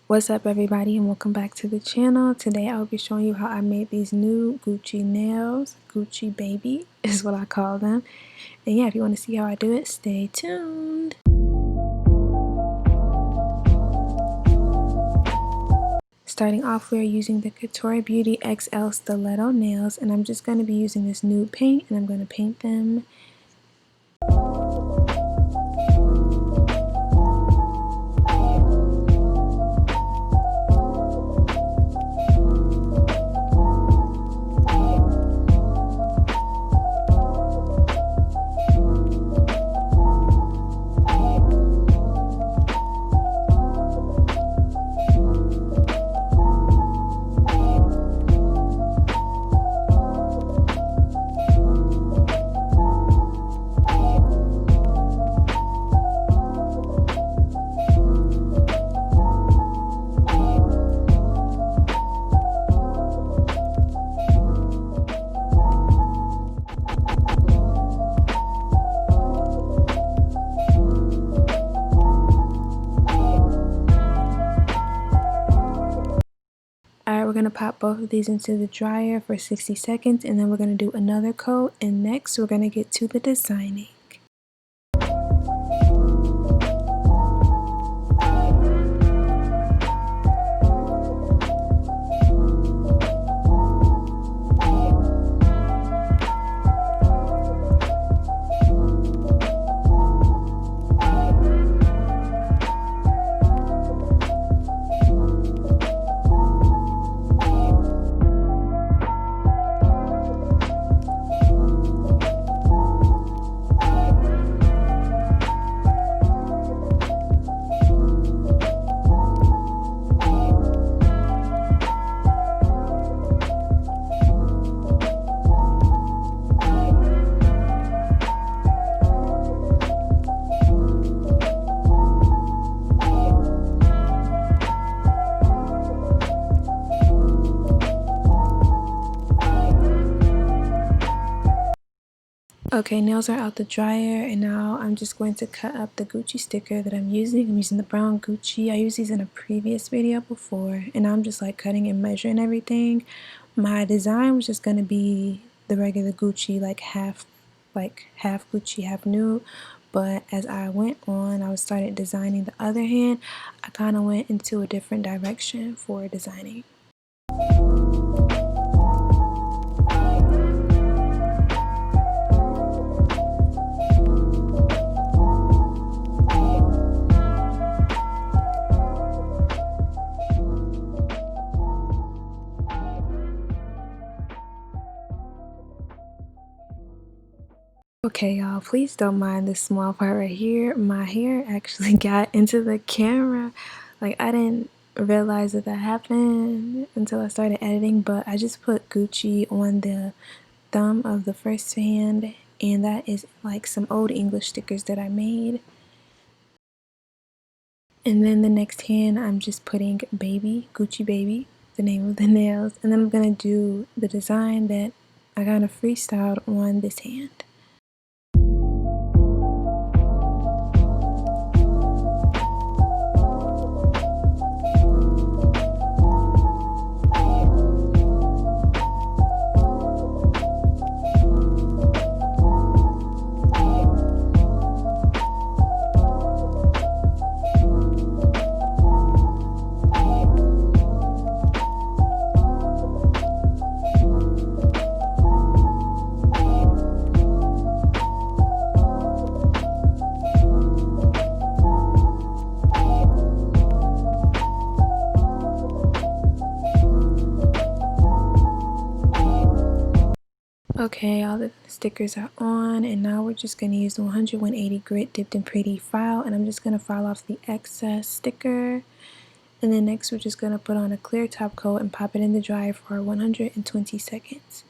What's up everybody, and welcome back to the channel. Today I'll be showing you how I made these new Gucci nails. Gucci baby is what I call them. And yeah, if you want to see how I do it, stay tuned. Starting off, we're using the Katori Beauty XL Stiletto nails, and I'm just going to be using this nude paint, and I'm going to paint them. Alright, we're going to pop both of these into the dryer for 60 seconds, and then we're going to do another coat, and next we're going to get to the designing. Okay, nails are out the dryer, and now I'm just going to cut up the Gucci sticker that I'm using. I'm using the brown Gucci. I used these in a previous video before, and I'm just like cutting and measuring everything. My design was just going to be the regular Gucci, like half Gucci, half nude. But as I went on, I started designing the other hand. I kind of went into a different direction for designing. Okay, y'all, please don't mind this small part right here. My hair actually got into the camera. Like, I didn't realize that happened until I started editing, but I just put Gucci on the thumb of the first hand, and that is like some old English stickers that I made. And then the next hand, I'm just putting baby, Gucci baby, the name of the nails, and then I'm gonna do the design that I kind of freestyled on this hand. Okay, all the stickers are on, and now we're just going to use the 180 grit dipped in pretty file, and I'm just going to file off the excess sticker. And then next we're just going to put on a clear top coat and pop it in the dryer for 120 seconds.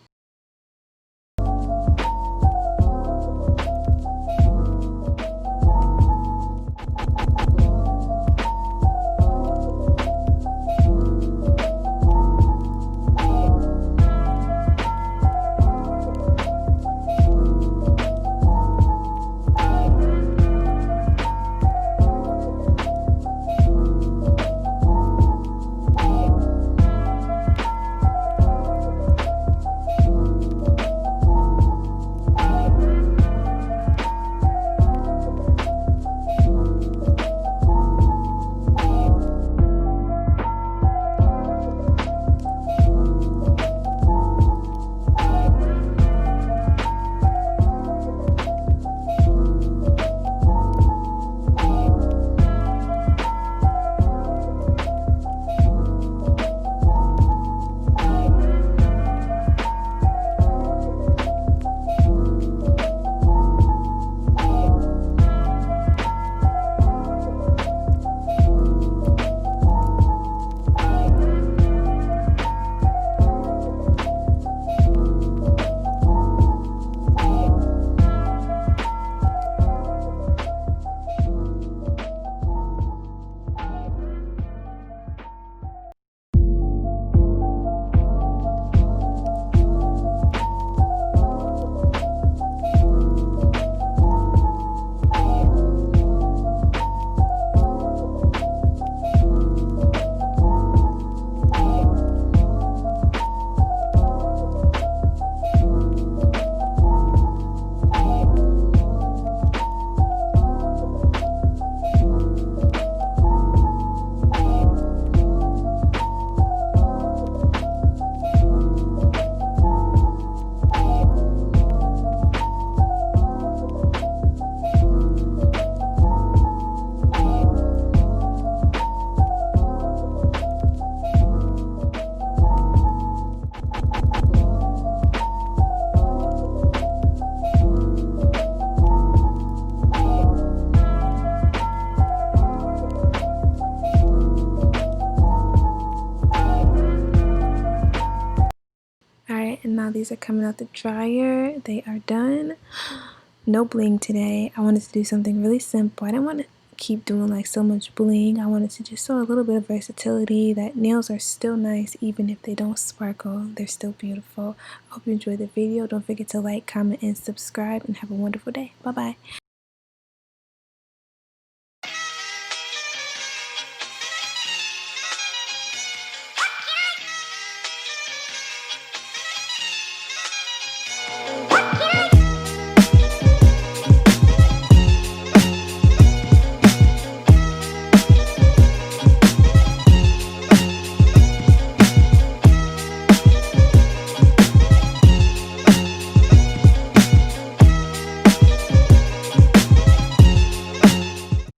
now these are coming out the dryer. They are done. No bling today. I wanted to do something really simple. I didn't want to keep doing like so much bling. I wanted to just show a little bit of versatility, that nails are still nice even if they don't sparkle. They're still beautiful. I hope you enjoyed the video. Don't forget to like, comment, and subscribe, and have a wonderful day. Bye bye.